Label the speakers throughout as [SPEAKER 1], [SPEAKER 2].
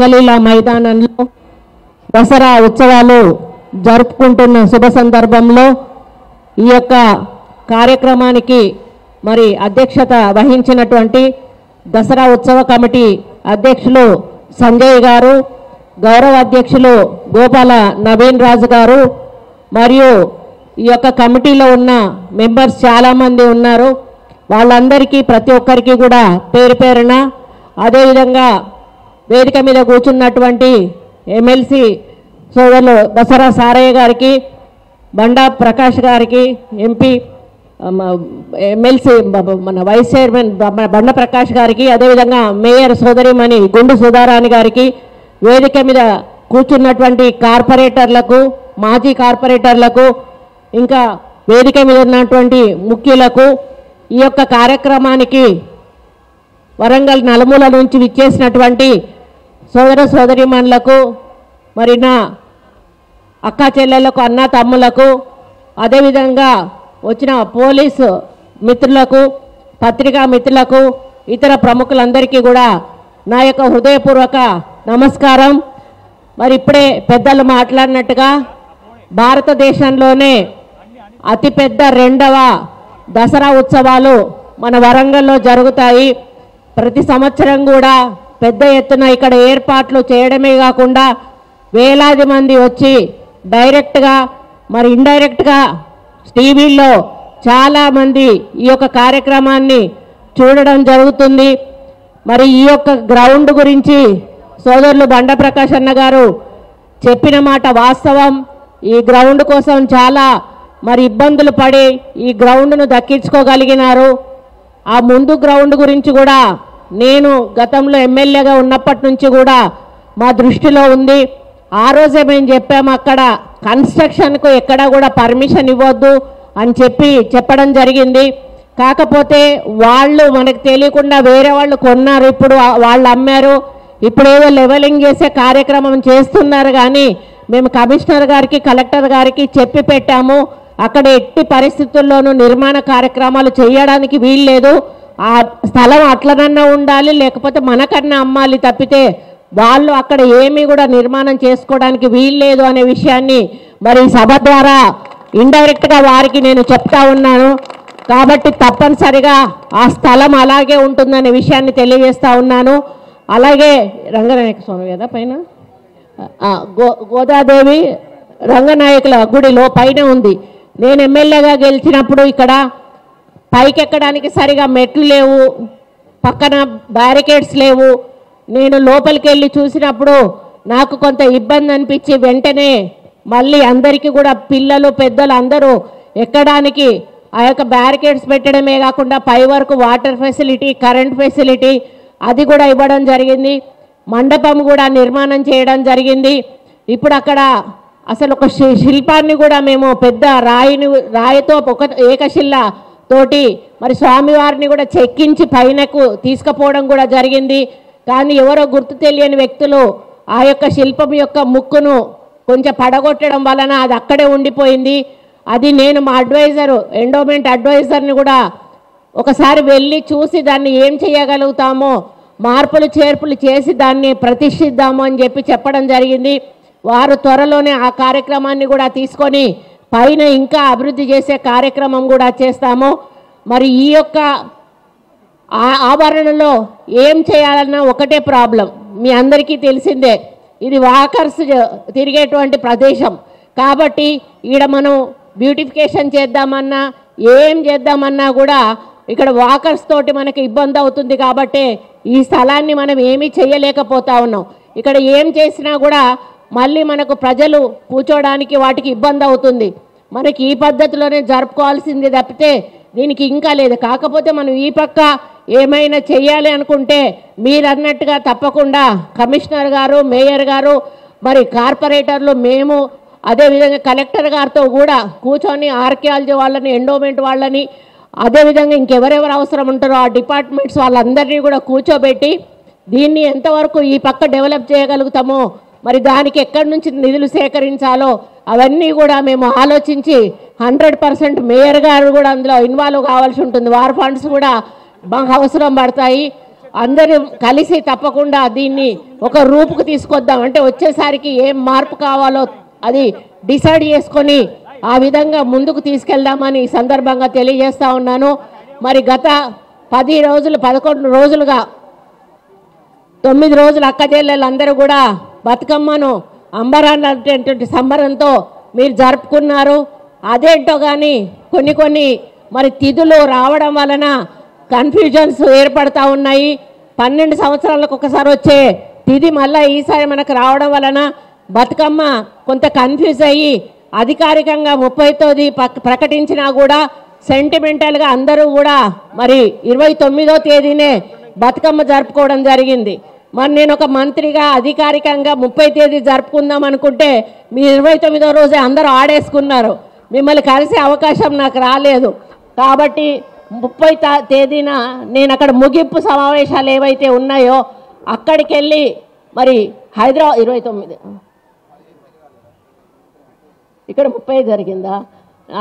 [SPEAKER 1] రంగలీలా మైదానంలో దసరా ఉత్సవాలు జరుపుకుంటున్న శుభ సందర్భంలో ఈ యొక్క కార్యక్రమానికి మరి అధ్యక్షత వహించినటువంటి దసరా ఉత్సవ కమిటీ అధ్యక్షులు సంజయ్ గారు, గౌరవ అధ్యక్షులు గోపాల నవీన్ రాజు గారు, మరియు ఈ యొక్క కమిటీలో ఉన్న మెంబర్స్ చాలామంది ఉన్నారు. వాళ్ళందరికీ ప్రతి ఒక్కరికి కూడా పేరు పేరున, అదేవిధంగా వేదిక మీద కూర్చున్నటువంటి ఎమ్మెల్సీ సోదరులు దసరా సారయ్య గారికి, బండా ప్రకాష్ గారికి, ఎంపీ ఎమ్మెల్సీ మన వైస్ చైర్మన్ బండ ప్రకాష్ గారికి, అదేవిధంగా మేయర్ సోదరిమణి గుండు సుధారాణి గారికి, వేదిక మీద కూర్చున్నటువంటి కార్పొరేటర్లకు, మాజీ కార్పొరేటర్లకు, ఇంకా వేదిక మీద ఉన్నటువంటి ముఖ్యులకు, ఈ యొక్క కార్యక్రమానికి వరంగల్ నలుమూల నుంచి విచ్చేసినటువంటి సోదర సోదరిమణులకు, మరి నా అక్క చెల్లెళ్లకు, అన్న తమ్ములకు, అదేవిధంగా వచ్చిన పోలీసు మిత్రులకు, పత్రికా మిత్రులకు, ఇతర ప్రముఖులందరికీ కూడా నా యొక్క హృదయపూర్వక నమస్కారం. మరి ఇప్పుడే పెద్దలు మాట్లాడినట్టుగా భారతదేశంలోనే అతిపెద్ద రెండవ దసరా ఉత్సవాలు మన వరంగల్లో జరుగుతాయి. ప్రతి సంవత్సరం కూడా పెద్ద ఎత్తున ఇక్కడ ఏర్పాట్లు చేయడమే కాకుండా వేలాది మంది వచ్చి డైరెక్ట్గా మరి ఇండైరెక్ట్గా టీవీల్లో చాలామంది ఈ యొక్క కార్యక్రమాన్ని చూడడం జరుగుతుంది. మరి ఈ యొక్క గ్రౌండ్ గురించి సోదరులు బండ ప్రకాష్ అన్న గారు చెప్పిన మాట వాస్తవం. ఈ గ్రౌండ్ కోసం చాలా మరి ఇబ్బందులు పడి ఈ గ్రౌండ్ను దక్కించుకోగలిగినారు. ఆ ముందు గ్రౌండ్ గురించి కూడా నేను గతంలో ఎమ్మెల్యేగా ఉన్నప్పటి నుంచి కూడా మా దృష్టిలో ఉంది. ఆ రోజే మేము చెప్పాము, అక్కడ కన్స్ట్రక్షన్కు ఎక్కడ కూడా పర్మిషన్ ఇవ్వద్దు అని చెప్పడం జరిగింది. కాకపోతే వాళ్ళు మనకు తెలియకుండా వేరే వాళ్ళు కొన్నారు, ఇప్పుడు వాళ్ళు అమ్మారు. ఇప్పుడు ఏదో లెవెలింగ్ చేసే కార్యక్రమం చేస్తున్నారు. కానీ మేము కమిషనర్ గారికి, కలెక్టర్ గారికి చెప్పి పెట్టాము, అక్కడ ఎట్టి పరిస్థితుల్లోనూ నిర్మాణ కార్యక్రమాలు చేయడానికి వీల్లేదు. ఆ స్థలం అట్లనన్నా ఉండాలి, లేకపోతే మనకన్నా అమ్మాలి తప్పితే వాళ్ళు అక్కడ ఏమీ కూడా నిర్మాణం చేసుకోవడానికి వీల్లేదు అనే విషయాన్ని మరి సభ ద్వారా ఇండైరెక్ట్గా వారికి నేను చెప్తా ఉన్నాను. కాబట్టి తప్పనిసరిగా ఆ స్థలం అలాగే ఉంటుందనే విషయాన్ని తెలియజేస్తూ ఉన్నాను. అలాగే రంగనాయక స్వామి కదా పైన గోదాదేవి రంగనాయకుల గుడిలో పైన ఉంది. నేను ఎమ్మెల్యేగా గెలిచినప్పుడు ఇక్కడ పైకెక్కడానికి సరిగా మెట్లు లేవు, పక్కన బ్యారికేడ్స్ లేవు. నేను లోపలికి వెళ్ళి చూసినప్పుడు నాకు కొంత ఇబ్బంది అనిపించి వెంటనే మళ్ళీ అందరికీ కూడా పిల్లలు పెద్దలు అందరూ ఎక్కడానికి ఆ యొక్క బ్యారికేడ్స్ పెట్టడమే కాకుండా పై వరకు వాటర్ ఫెసిలిటీ, కరెంట్ ఫెసిలిటీ అది కూడా ఇవ్వడం జరిగింది. మండపం కూడా నిర్మాణం చేయడం జరిగింది. ఇప్పుడు అక్కడ అసలు ఒక శిల్పాన్ని కూడా మేము పెద్ద రాయితో ఒక ఏకశిల తోటి మరి స్వామివారిని కూడా చెక్కించి పైనకు తీసుకుపోవడం కూడా జరిగింది. కానీ ఎవరో గుర్తు తెలియని వ్యక్తులు ఆ యొక్క శిల్పం యొక్క ముక్కును కొంచెం పడగొట్టడం వలన అది అక్కడే ఉండిపోయింది. అది నేను మా ఎండోమెంట్ అడ్వైజర్ని కూడా ఒకసారి వెళ్ళి చూసి దాన్ని ఏం చేయగలుగుతామో మార్పులు చేర్పులు చేసి దాన్ని ప్రతిష్ఠిద్దాము అని చెప్పడం జరిగింది. వారు త్వరలోనే ఆ కార్యక్రమాన్ని కూడా తీసుకొని పైన ఇంకా అభివృద్ధి చేసే కార్యక్రమం కూడా చేస్తాము. మరి ఈ యొక్క ఆవరణలో ఏం చేయాలన్నా ఒకటే ప్రాబ్లం, మీ అందరికీ తెలిసిందే, ఇది వాకర్స్ తిరిగేటువంటి ప్రదేశం. కాబట్టి ఈడ మనం బ్యూటిఫికేషన్ చేద్దామన్నా ఏం చేద్దామన్నా కూడా ఇక్కడ వాకర్స్ తోటి మనకి ఇబ్బంది అవుతుంది. కాబట్టి ఈ స్థలాన్ని మనం ఏమీ చేయలేకపోతా ఉన్నాం. ఇక్కడ ఏం చేసినా కూడా మళ్ళీ మనకు ప్రజలు కూర్చోడానికి వాటికి ఇబ్బంది అవుతుంది. మనకి ఈ పద్ధతిలోనే జరుపుకోవాల్సింది తప్పితే దీనికి ఇంకా లేదు. కాకపోతే మనం ఈ పక్క ఏమైనా చెయ్యాలి అనుకుంటే మీరు అన్నట్టుగా తప్పకుండా కమిషనర్ గారు, మేయర్ గారు, మరి కార్పొరేటర్లు, మేము అదేవిధంగా కలెక్టర్ గారితో కూడా కూర్చొని ఆర్కియాలజీ వాళ్ళని, ఎండోమెంట్ వాళ్ళని, అదేవిధంగా ఇంకెవరెవరు అవసరం ఉంటారో ఆ డిపార్ట్మెంట్స్ వాళ్ళందరినీ కూడా కూర్చోబెట్టి దీన్ని ఎంతవరకు ఈ పక్క డెవలప్ చేయగలుగుతామో, మరి దానికి ఎక్కడి నుంచి నిధులు సేకరించాలో అవన్నీ కూడా మేము ఆలోచించి 100% మేయర్ గారు కూడా అందులో ఇన్వాల్వ్ కావాల్సి ఉంటుంది. వారి ఫండ్స్ కూడా బాగా అవసరం పడతాయి. అందరూ కలిసి తప్పకుండా దీన్ని ఒక రూపుకు తీసుకొద్దాం. అంటే వచ్చేసరికి ఏం మార్పు కావాలో అది డిసైడ్ చేసుకొని ఆ విధంగా ముందుకు తీసుకెళ్దామని ఈ సందర్భంగా తెలియజేస్తా ఉన్నాను. మరి గత 11 రోజులుగా 9 రోజులు అక్కచెల్లెళ్ళందరూ కూడా బతుకమ్మను అంబరాన్నటువంటి సంబరంతో మీరు జరుపుకున్నారు. అదేంటో కానీ కొన్ని మరి తిథులు రావడం వలన కన్ఫ్యూజన్స్ ఏర్పడతా ఉన్నాయి. 12 సంవత్సరాలకు ఒకసారి వచ్చే తిథి మళ్ళీ ఈసారి మనకు రావడం వలన బతుకమ్మ కొంత కన్ఫ్యూజ్ అయ్యి అధికారికంగా 30వ ప్రకటించినా కూడా సెంటిమెంటల్గా అందరూ కూడా మరి 29వ తేదీనే బతుకమ్మ జరుపుకోవడం జరిగింది. మరి నేను ఒక మంత్రిగా అధికారికంగా 30 తేదీ జరుపుకుందాం అనుకుంటే మీ 29వ రోజే అందరూ ఆడేసుకున్నారు. మిమ్మల్ని కలిసే అవకాశం నాకు రాలేదు. కాబట్టి 30 తేదీన నేను అక్కడ ముగింపు సమావేశాలు ఏవైతే ఉన్నాయో అక్కడికి వెళ్ళి మరి హైదరాబాద్ 29 ఇక్కడ 30 జరిగిందా,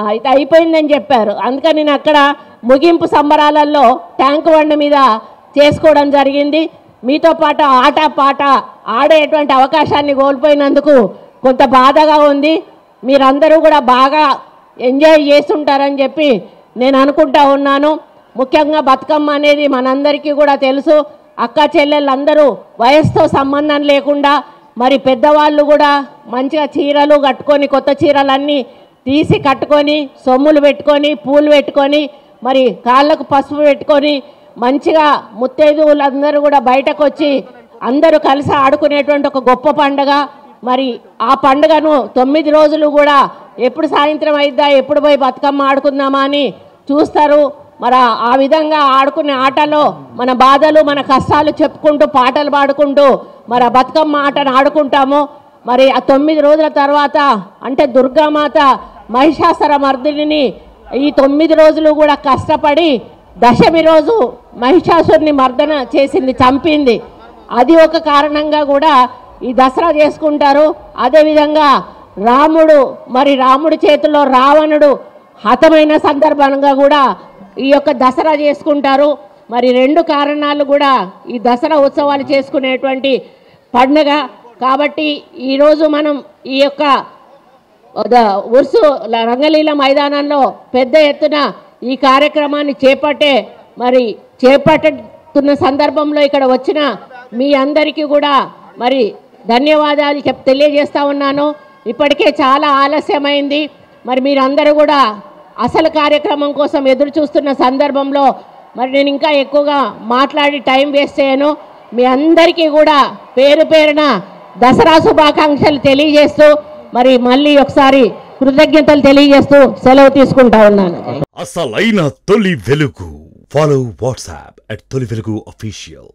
[SPEAKER 1] అయితే అయిపోయిందని చెప్పారు. అందుకని నేను అక్కడ ముగింపు సంబరాలలో ట్యాంక్ బండ్ మీద చేసుకోవడం జరిగింది. మీతో పాటు ఆట పాట ఆడేటువంటి అవకాశాన్ని కోల్పోయినందుకు కొంత బాధగా ఉంది. మీరందరూ కూడా బాగా ఎంజాయ్ చేస్తుంటారని చెప్పి నేను అనుకుంటా ఉన్నాను. ముఖ్యంగా బతుకమ్మ అనేది మనందరికీ కూడా తెలుసు. అక్క చెల్లెళ్ళందరూ వయసుతో సంబంధం లేకుండా మరి పెద్దవాళ్ళు కూడా మంచిగా చీరలు కట్టుకొని కొత్త చీరలన్నీ తీసి కట్టుకొని సొమ్ములు పెట్టుకొని పూలు పెట్టుకొని మరి కాళ్ళకు పసుపు పెట్టుకొని మంచిగా ముత్తైదువులందరూ కూడా బయటకు వచ్చి అందరూ కలిసి ఆడుకునేటువంటి ఒక గొప్ప పండుగ. మరి ఆ పండుగను 9 రోజులు కూడా ఎప్పుడు సాయంత్రం అయిద్దా, ఎప్పుడు పోయి బతుకమ్మ ఆడుకుందామా అని చూస్తారు. మరి ఆ విధంగా ఆడుకునే ఆటలో మన బాధలు మన కష్టాలు చెప్పుకుంటూ పాటలు పాడుకుంటూ మరి ఆ బతుకమ్మ ఆటను ఆడుకుంటాము. మరి ఆ 9 రోజుల తర్వాత అంటే దుర్గామాత మహిషాసుర మర్దిని ఈ 9 రోజులు కూడా కష్టపడి దశమి రోజు మహిషాసురుని మర్దన చేసింది, చంపింది. అది ఒక కారణంగా కూడా ఈ దసరా చేసుకుంటారు. అదేవిధంగా రాముడి చేతిలో రావణుడు హతమైన సందర్భంగా కూడా ఈ యొక్క దసరా చేసుకుంటారు. మరి 2 కారణాలు కూడా ఈ దసరా ఉత్సవాలు చేసుకునేటువంటి పండుగ. కాబట్టి ఈరోజు మనం ఈ యొక్క ఉర్సు రంగలీల మైదానంలో పెద్ద ఎత్తున ఈ కార్యక్రమాన్ని చేపట్టుతున్న సందర్భంలో ఇక్కడ వచ్చిన మీ అందరికీ కూడా మరి ధన్యవాదాలు తెలియజేస్తా ఉన్నాను. ఇప్పటికే చాలా ఆలస్యమైంది. మరి మీరందరూ కూడా అసలు కార్యక్రమం కోసం ఎదురు చూస్తున్న సందర్భంలో మరి నేను ఇంకా ఎక్కువగా మాట్లాడి టైం వేస్ట్ చేయను. మీ అందరికీ కూడా పేరు పేరున దసరా శుభాకాంక్షలు తెలియజేస్తూ మరి మళ్ళీ ఒకసారి కృతజ్ఞతలు తెలియజేస్తూ సెలవు తీసుకుంటా ఉన్నాను.
[SPEAKER 2] అసలైన తొలి వెలుగు. ఫాలో వాట్సాప్ @తొలి వెలుగు official.